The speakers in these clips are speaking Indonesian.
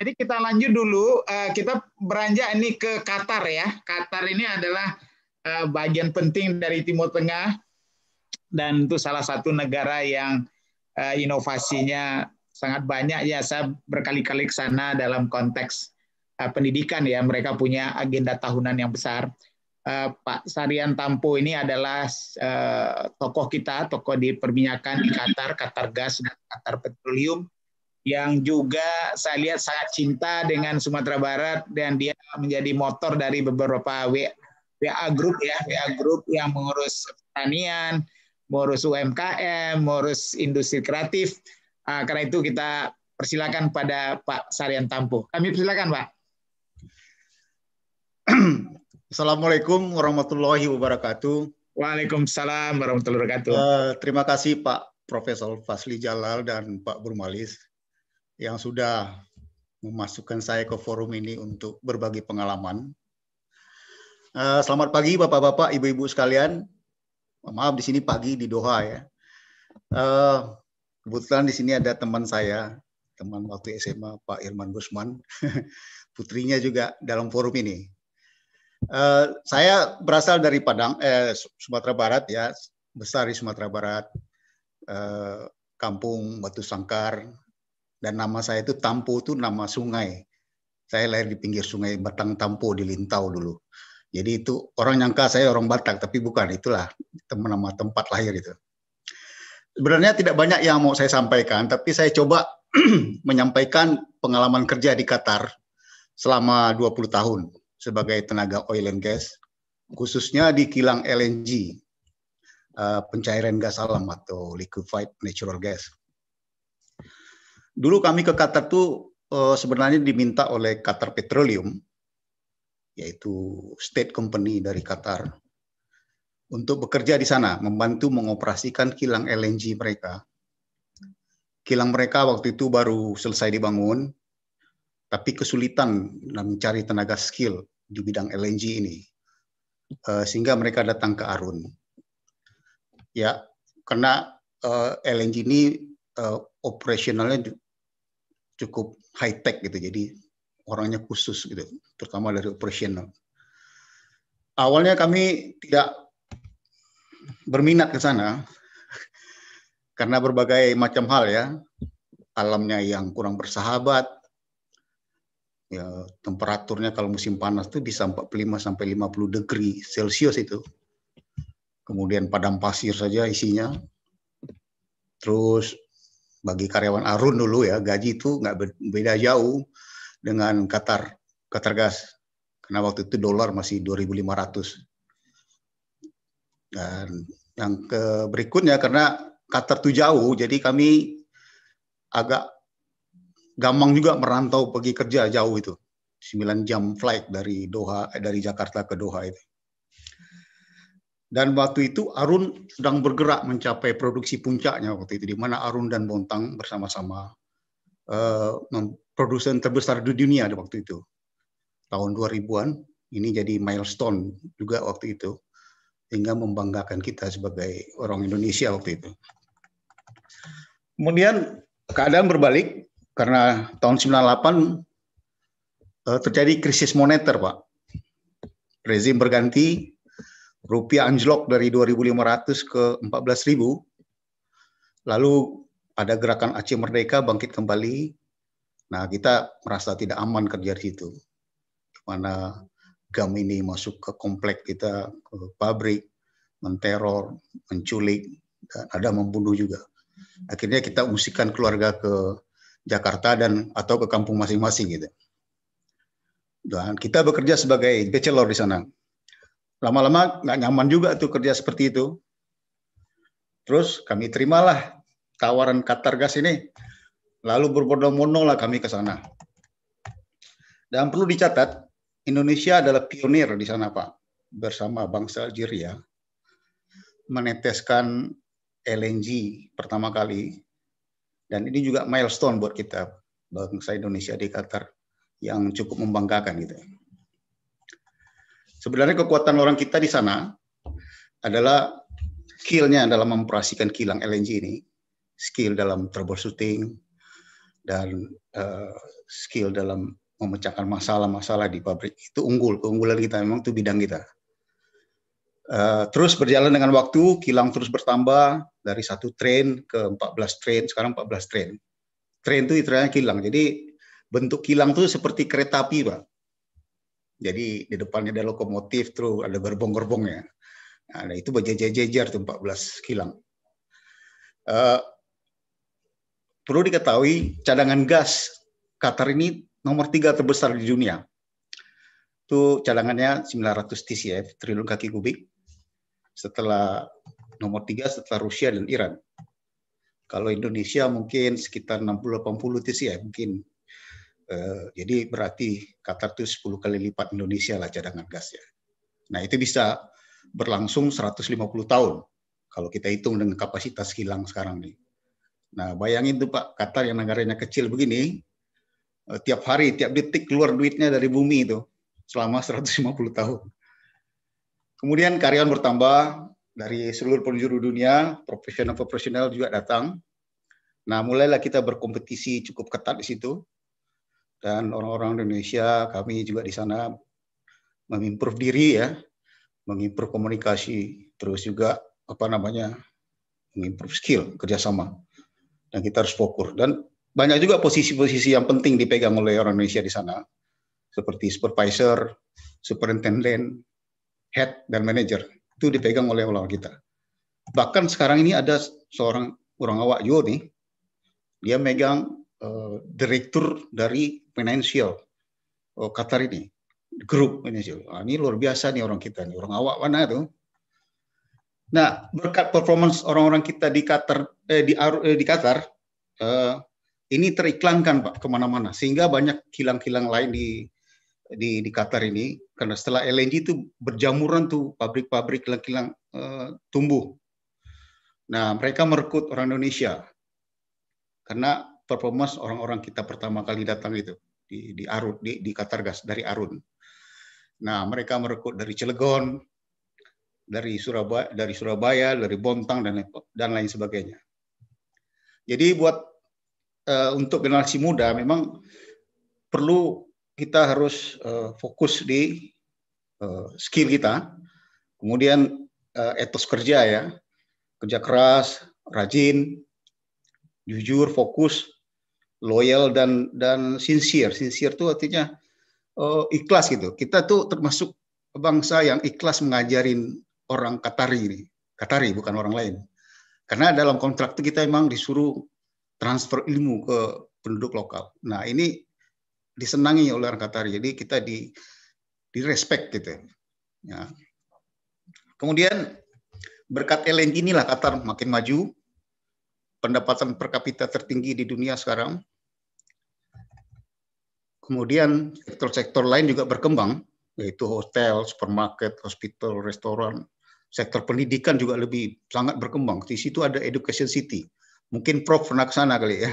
Jadi kita lanjut dulu, kita beranjak ini ke Qatar ya. Qatar ini adalah bagian penting dari Timur Tengah dan itu salah satu negara yang inovasinya sangat banyak ya. Saya berkali-kali ke sana dalam konteks pendidikan ya. Mereka punya agenda tahunan yang besar. Pak Saryan Tampo ini adalah tokoh kita, tokoh di perminyakan di Qatar, Qatar Gas dan Qatar Petroleum, yang juga saya lihat sangat cinta dengan Sumatera Barat dan dia menjadi motor dari beberapa WA Group ya, WA Group yang mengurus pertanian, mengurus UMKM, mengurus industri kreatif. Karena itu kita persilakan pada Pak Saryan Tampo. Kami persilakan, Pak. Assalamualaikum warahmatullahi wabarakatuh. Waalaikumsalam warahmatullahi wabarakatuh. Terima kasih Pak Profesor Fasli Jalal dan Pak Burmalis yang sudah memasukkan saya ke forum ini untuk berbagi pengalaman. Selamat pagi Bapak-bapak, Ibu-ibu sekalian. Maaf di sini pagi di Doha ya. Kebetulan di sini ada teman saya, teman waktu SMA Pak Irman Gusman. Putrinya juga dalam forum ini. Saya berasal dari Padang, Sumatera Barat ya, besar di Sumatera Barat, kampung Batu Sangkar. Dan nama saya itu Tampo, itu nama sungai. Saya lahir di pinggir sungai Batang Tampo di Lintau dulu. Jadi itu orang nyangka saya orang Batak, tapi bukan, itulah nama tempat lahir itu. Sebenarnya tidak banyak yang mau saya sampaikan, tapi saya coba menyampaikan pengalaman kerja di Qatar selama 20 tahun sebagai tenaga oil and gas, khususnya di kilang LNG, pencairan gas alam atau liquefied natural gas. Dulu kami ke Qatar tuh sebenarnya diminta oleh Qatar Petroleum, yaitu state company dari Qatar, untuk bekerja di sana, membantu mengoperasikan kilang LNG mereka. Kilang mereka waktu itu baru selesai dibangun, tapi kesulitan mencari tenaga skill di bidang LNG ini, sehingga mereka datang ke Arun. Ya, karena LNG ini operasionalnya cukup high tech gitu, jadi orangnya khusus gitu, terutama dari operasional. Awalnya kami tidak berminat ke sana karena berbagai macam hal ya, alamnya yang kurang bersahabat, ya, temperaturnya kalau musim panas itu bisa 45 sampai 50 degree Celcius itu. Kemudian padang pasir saja isinya. Terus bagi karyawan Arun dulu ya, gaji itu nggak beda jauh dengan Qatar Gas. Karena waktu itu dolar masih 2.500. Dan yang berikutnya karena Qatar itu jauh, jadi kami agak gampang juga merantau pergi kerja jauh itu. 9 jam flight dari Jakarta ke Doha itu. Dan waktu itu Arun sedang bergerak mencapai produksi puncaknya waktu itu, di mana Arun dan Bontang bersama-sama produsen terbesar di dunia waktu itu. Tahun 2000-an, ini jadi milestone juga waktu itu, hingga membanggakan kita sebagai orang Indonesia waktu itu. Kemudian keadaan berbalik, karena tahun 98 terjadi krisis moneter, Pak. Rezim berganti, rupiah anjlok dari 2.500 ke 14.000. Lalu ada gerakan Aceh Merdeka bangkit kembali. Nah, kita merasa tidak aman kerja di situ. Mana GAM ini masuk ke komplek kita, ke pabrik, menteror, menculik, dan ada membunuh juga. Akhirnya kita musikan keluarga ke Jakarta atau ke kampung masing-masing gitu. Dan kita bekerja sebagai bachelor di sana. Lama-lama nggak nyaman juga tuh kerja seperti itu. Terus kami terimalah tawaran Qatar Gas ini. Lalu berbondong-bondong lah kami ke sana. Dan perlu dicatat, Indonesia adalah pionir di sana, Pak. Bersama bangsa Algeria. Meneteskan LNG pertama kali. Dan ini juga milestone buat kita, bangsa Indonesia di Qatar, yang cukup membanggakan gitu. Sebenarnya kekuatan orang kita di sana adalah skill-nya dalam mengoperasikan kilang LNG ini, skill dalam troubleshooting, dan skill dalam memecahkan masalah-masalah di pabrik itu keunggulan kita, memang itu bidang kita. Terus berjalan dengan waktu, kilang terus bertambah dari 1 train ke 14 train, sekarang 14 train. Train itu istilahnya kilang. Jadi bentuk kilang itu seperti kereta api, Pak. Jadi di depannya ada lokomotif, terus ada gerbong-gerbongnya. Nah, itu berjejer-jejer tuh 14 kilang. Perlu diketahui cadangan gas Qatar ini nomor 3 terbesar di dunia. Itu cadangannya 900 TCF, triliun kaki kubik. Setelah nomor 3 setelah Rusia dan Iran. Kalau Indonesia mungkin sekitar 60-80 TCF mungkin. Jadi berarti Qatar itu 10 kali lipat Indonesia lah cadangan gasnya. Nah, itu bisa berlangsung 150 tahun kalau kita hitung dengan kapasitas kilang sekarang nih. Nah, bayangin tuh Pak, Qatar yang negaranya kecil begini, tiap hari, tiap detik keluar duitnya dari bumi itu selama 150 tahun. Kemudian karyawan bertambah dari seluruh penjuru dunia, profesional juga datang. Nah, mulailah kita berkompetisi cukup ketat di situ. Dan orang-orang Indonesia, kami juga di sana mengimprove diri ya, mengimprove komunikasi, terus juga mengimprove skill kerjasama. Dan kita harus fokus. Dan banyak juga posisi-posisi yang penting dipegang oleh orang Indonesia di sana, seperti supervisor, superintendent, head, dan manager. Itu dipegang oleh orang kita. Bahkan sekarang ini ada seorang orang awak juga nih, dia megang direktur dari financial Qatar ini, grup financial. Nah, ini luar biasa nih orang kita nih, orang awak mana tuh. Nah, berkat performance orang-orang kita di Qatar, di Qatar, ini teriklankan Pak kemana-mana, sehingga banyak kilang-kilang lain di Qatar ini, karena setelah LNG itu berjamuran tuh pabrik-pabrik kilang-kilang tumbuh. Nah, mereka merekrut orang Indonesia karena performance orang-orang kita pertama kali datang itu di Arun, di Qatar Gas dari Arun. Nah, mereka merekrut dari Cilegon, dari Surabaya, dari Bontang dan lain sebagainya. Jadi untuk generasi muda memang perlu kita harus fokus di skill kita, kemudian etos kerja ya, kerja keras, rajin, jujur, fokus, loyal dan sincere. Sincere itu artinya ikhlas gitu. Kita tuh termasuk bangsa yang ikhlas mengajarin orang Qatari ini. Qatari bukan orang lain. Karena dalam kontrak itu kita memang disuruh transfer ilmu ke penduduk lokal. Nah, ini disenangi oleh orang Qatari. Jadi kita di respect gitu. Ya. Kemudian berkat LNG inilah Qatar makin maju. Pendapatan per kapita tertinggi di dunia sekarang. Kemudian sektor-sektor lain juga berkembang, yaitu hotel, supermarket, hospital, restoran. Sektor pendidikan juga sangat berkembang. Di situ ada Education City. Mungkin Prof pernah ke sana kali ya.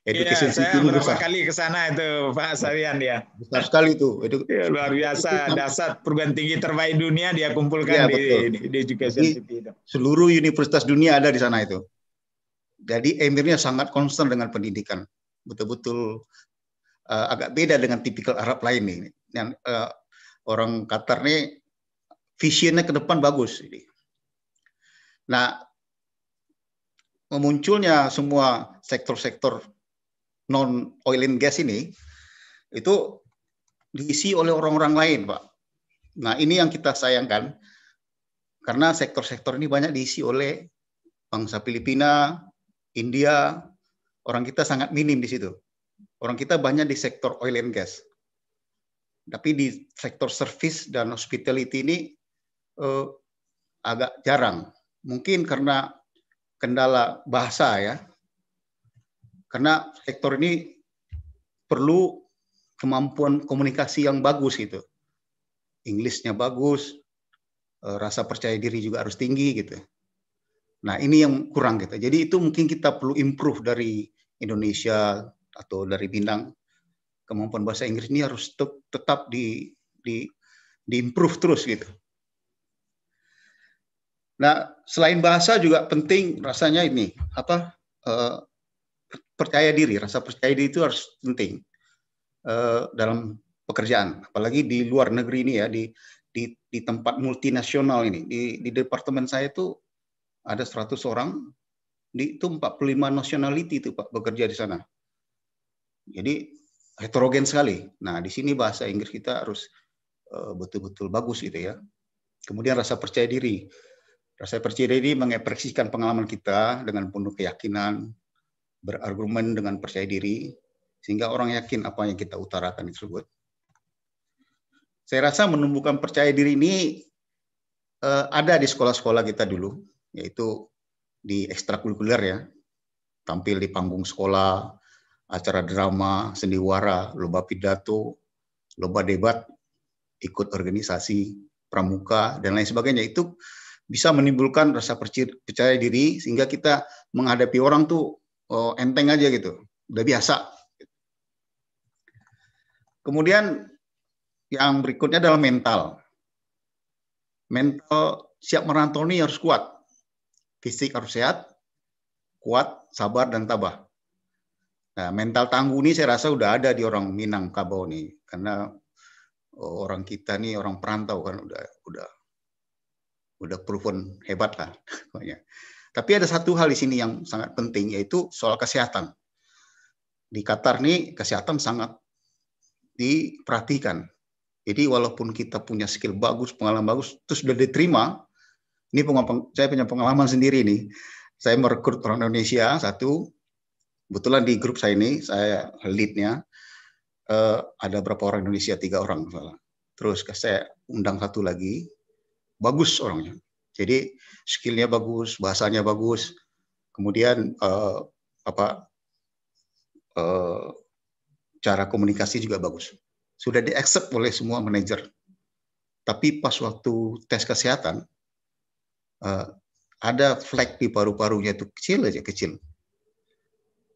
Education City saya berapa kali ke sana itu Pak Sarian ya. Besar sekali itu. Ya, luar biasa. Dasar perguruan tinggi terbaik dunia dia kumpulkan di Education City itu. Seluruh universitas dunia ada di sana itu. Jadi emirnya sangat concern dengan pendidikan. Betul-betul agak beda dengan tipikal Arab lain nih. Yang orang Qatar nih visionnya ke depan bagus. Nah, memunculnya semua sektor-sektor non oil and gas ini itu diisi oleh orang-orang lain, Pak. Nah, ini yang kita sayangkan karena sektor-sektor ini banyak diisi oleh bangsa Filipina, India, orang kita sangat minim di situ. Orang kita banyak di sektor oil and gas. Tapi di sektor service dan hospitality ini agak jarang. Mungkin karena kendala bahasa ya. Karena sektor ini perlu kemampuan komunikasi yang bagus gitu. Inggrisnya bagus, rasa percaya diri juga harus tinggi gitu. Nah, ini yang kurang gitu. Jadi itu mungkin kita perlu improve dari Indonesia atau dari Bintang. Kemampuan bahasa Inggris ini harus tetap di improve terus gitu. Nah, selain bahasa juga penting rasanya ini percaya diri. Rasa percaya diri itu harus penting dalam pekerjaan, apalagi di luar negeri ini ya, di tempat multinasional ini. Di departemen saya itu ada 100 orang, itu 45 nationality itu Pak bekerja di sana. Jadi heterogen sekali. Nah, di sini bahasa Inggris kita harus betul-betul bagus gitu ya. Kemudian rasa percaya diri. Rasa percaya diri mengekspresikan pengalaman kita dengan penuh keyakinan, berargumen dengan percaya diri, sehingga orang yakin apa yang kita utarakan tersebut. Saya rasa menumbuhkan percaya diri ini ada di sekolah-sekolah kita dulu, yaitu di ekstrakurikuler ya, tampil di panggung sekolah, acara drama, sendiwara, lomba pidato, lomba debat, ikut organisasi pramuka, dan lain sebagainya. Itu bisa menimbulkan rasa percaya diri, sehingga kita menghadapi orang tuh enteng aja gitu, udah biasa. Kemudian yang berikutnya adalah mental. Mental siap merantau ini harus kuat. Fisik harus sehat, kuat, sabar, dan tabah. Nah, mental tangguh ini saya rasa udah ada di orang Minangkabau nih, karena orang kita nih orang perantau kan udah proven hebat lah. Tapi ada satu hal di sini yang sangat penting, yaitu soal kesehatan. Di Qatar nih kesehatan sangat diperhatikan. Jadi walaupun kita punya skill bagus, pengalaman bagus, terus sudah diterima, ini saya punya pengalaman sendiri nih. Saya merekrut orang Indonesia satu, kebetulan di grup saya ini, saya lead-nya, ada berapa orang Indonesia, 3 orang salah. Terus saya undang satu lagi, bagus orangnya. Jadi skill-nya bagus, bahasanya bagus, kemudian cara komunikasi juga bagus. Sudah di-accept oleh semua manajer. Tapi pas waktu tes kesehatan, ada flek di paru-parunya itu kecil.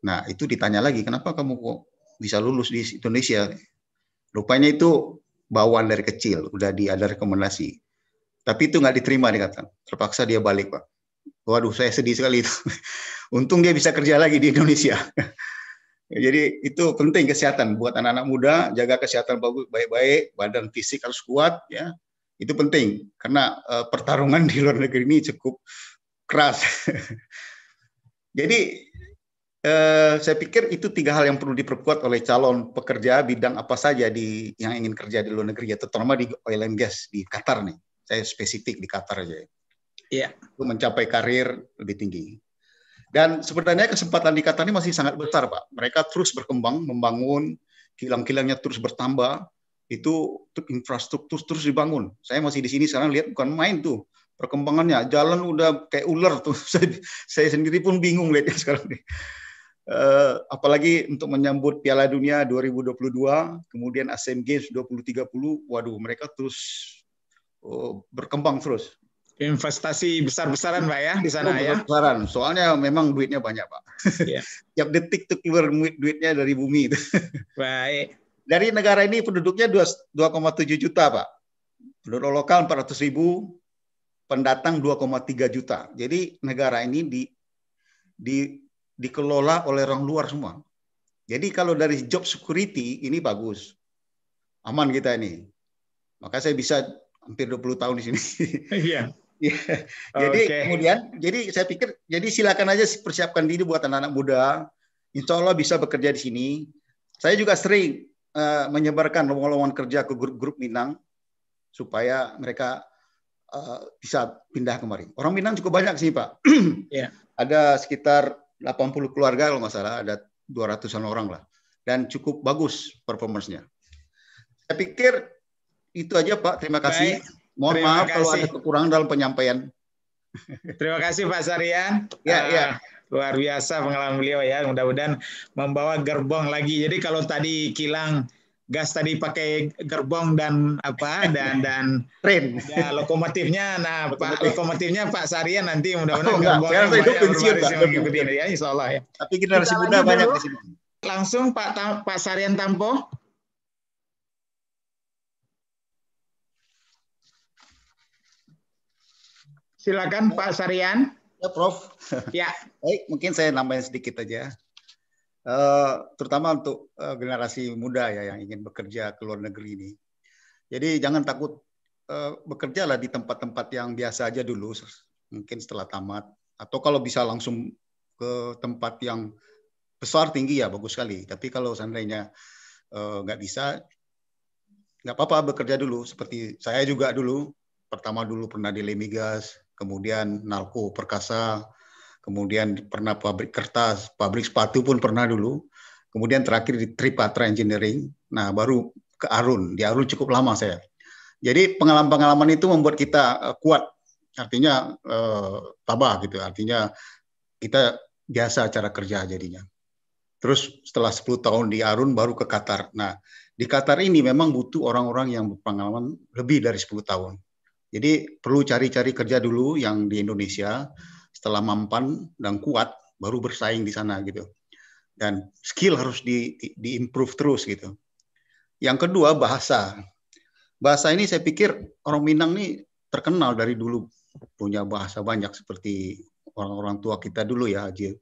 Nah, itu ditanya lagi, kenapa kamu kok bisa lulus di Indonesia? Rupanya itu bawaan dari kecil, udah ada rekomendasi. Tapi itu nggak diterima, dikatakan. Terpaksa dia balik, Pak. Waduh, saya sedih sekali itu. Untung dia bisa kerja lagi di Indonesia. Jadi itu penting kesehatan buat anak-anak muda, jaga kesehatan baik-baik, badan fisik harus kuat ya. Itu penting karena pertarungan di luar negeri ini cukup keras. Jadi saya pikir itu 3 hal yang perlu diperkuat oleh calon pekerja bidang apa saja yang ingin kerja di luar negeri ya, terutama di oil and gas di Qatar nih. Saya spesifik di Qatar aja. Iya. Itu mencapai karir lebih tinggi. Dan sebenarnya kesempatan di Qatar ini masih sangat besar, Pak. Mereka terus berkembang, membangun, kilang-kilangnya terus bertambah, itu infrastruktur terus dibangun. Saya masih di sini sekarang lihat bukan main tuh perkembangannya. Jalan udah kayak ular tuh. Saya sendiri pun bingung lihatnya sekarang nih. Apalagi untuk menyambut Piala Dunia 2022, kemudian Asian Games 2030, waduh mereka terus berkembang terus. Investasi besar-besaran Pak ya di sana ya. Besar-besaran, soalnya memang duitnya banyak Pak. Yeah. Tiap detik tuh keluar duitnya dari bumi itu. Baik. Dari negara ini penduduknya 2,7 juta Pak. Penduduk lokal 400.000, pendatang 2,3 juta. Jadi negara ini dikelola oleh orang luar semua. Jadi kalau dari job security ini bagus. Aman kita ini. Maka saya bisa hampir 20 tahun di sini. Iya. Yeah. Jadi kemudian, jadi saya pikir, jadi silakan aja persiapkan diri buat anak-anak muda. Insya Allah bisa bekerja di sini. Saya juga sering menyebarkan lowongan kerja ke grup-grup Minang supaya mereka bisa pindah kemari. Orang Minang cukup banyak sih Pak. Yeah. Ada sekitar 80 keluarga kalau nggak salah, ada 200-an orang lah. Dan cukup bagus performance-nya. Saya pikir itu aja Pak. Terima kasih. Baik. Mohon maaf kalau ada kekurangan dalam penyampaian. Terima kasih Pak Sarian. Ya. Luar biasa pengalaman beliau ya. Mudah-mudahan membawa gerbong lagi. Jadi kalau tadi kilang gas tadi pakai gerbong dan tren. Ya, lokomotifnya. Nah, lokomotifnya Pak Sarian nanti mudah-mudahan gerbongnya itu pensiun mengikuti ya, insya Allah ya. Tapi generasi muda banyak di sini. Langsung Pak Sarian Tampo. Silakan Pak Sarian. Ya, Prof. Ya. Baik, mungkin saya nambahin sedikit aja. terutama untuk generasi muda ya yang ingin bekerja ke luar negeri ini. Jadi jangan takut, bekerjalah di tempat-tempat yang biasa aja dulu, mungkin setelah tamat, atau kalau bisa langsung ke tempat yang besar tinggi ya bagus sekali. Tapi kalau seandainya nggak bisa, nggak apa-apa bekerja dulu. Seperti saya juga dulu, pertama dulu pernah di Lemigas, kemudian Nalco Perkasa, kemudian pernah pabrik kertas, pabrik sepatu pun pernah dulu. Kemudian terakhir di Tripatra Engineering. Nah, baru ke Arun. Di Arun cukup lama saya. Jadi pengalaman-pengalaman itu membuat kita kuat. Artinya tabah gitu. Artinya kita biasa cara kerja jadinya. Terus setelah 10 tahun di Arun baru ke Qatar. Nah, di Qatar ini memang butuh orang-orang yang berpengalaman lebih dari 10 tahun. Jadi perlu cari-cari kerja dulu yang di Indonesia, setelah mampan dan kuat, baru bersaing di sana gitu. Dan skill harus di-improve terus gitu. Yang kedua, bahasa. Bahasa ini saya pikir orang Minang ini terkenal dari dulu, punya bahasa banyak seperti orang-orang tua kita dulu ya, Haji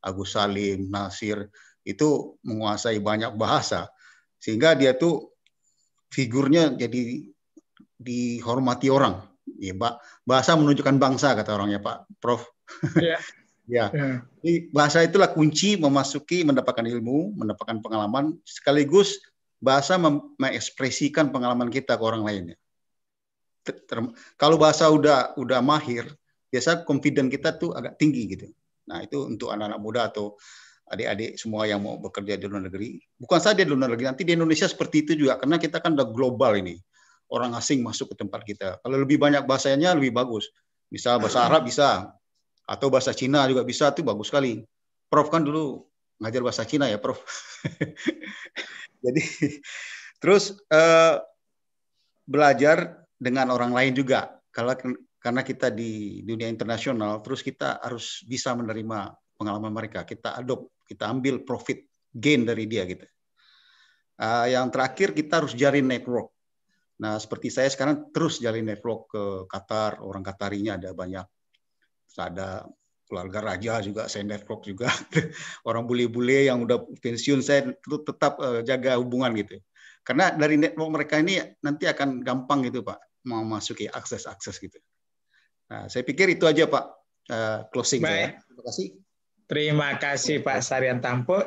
Agus Salim, Nasir, itu menguasai banyak bahasa. Sehingga dia tuh figurnya jadi dihormati orang. Ya, bahasa menunjukkan bangsa, kata orangnya Pak Prof. Ya. Ya. Jadi bahasa itulah kunci mendapatkan ilmu, mendapatkan pengalaman, sekaligus bahasa mengekspresikan pengalaman kita ke orang lainnya. Kalau bahasa udah mahir, biasa confident kita tuh agak tinggi gitu. Nah, itu untuk anak-anak muda atau adik-adik semua yang mau bekerja di luar negeri. Bukan saja di luar negeri, nanti di Indonesia seperti itu juga, karena kita kan udah global ini. Orang asing masuk ke tempat kita. Kalau lebih banyak bahasanya lebih bagus. Misal bahasa Arab bisa, atau bahasa Cina juga bisa, tuh bagus sekali. Prof kan dulu ngajar bahasa Cina ya, Prof. Jadi terus belajar dengan orang lain juga. Karena kita di dunia internasional, terus kita harus bisa menerima pengalaman mereka. Kita adopt, kita ambil profit gain dari dia gitu. Yang terakhir kita harus jalin network. Nah, seperti saya sekarang terus jalin network ke Qatar, orang Qatarinya ada banyak. Terus ada keluarga raja juga, saya network juga. Orang bule-bule yang udah pensiun, saya tetap jaga hubungan gitu. Karena dari network mereka ini nanti akan gampang gitu Pak, memasuki akses gitu. Nah, saya pikir itu aja Pak, closing saya. Baik. Terima kasih. Terima kasih Pak Saryan Tampo.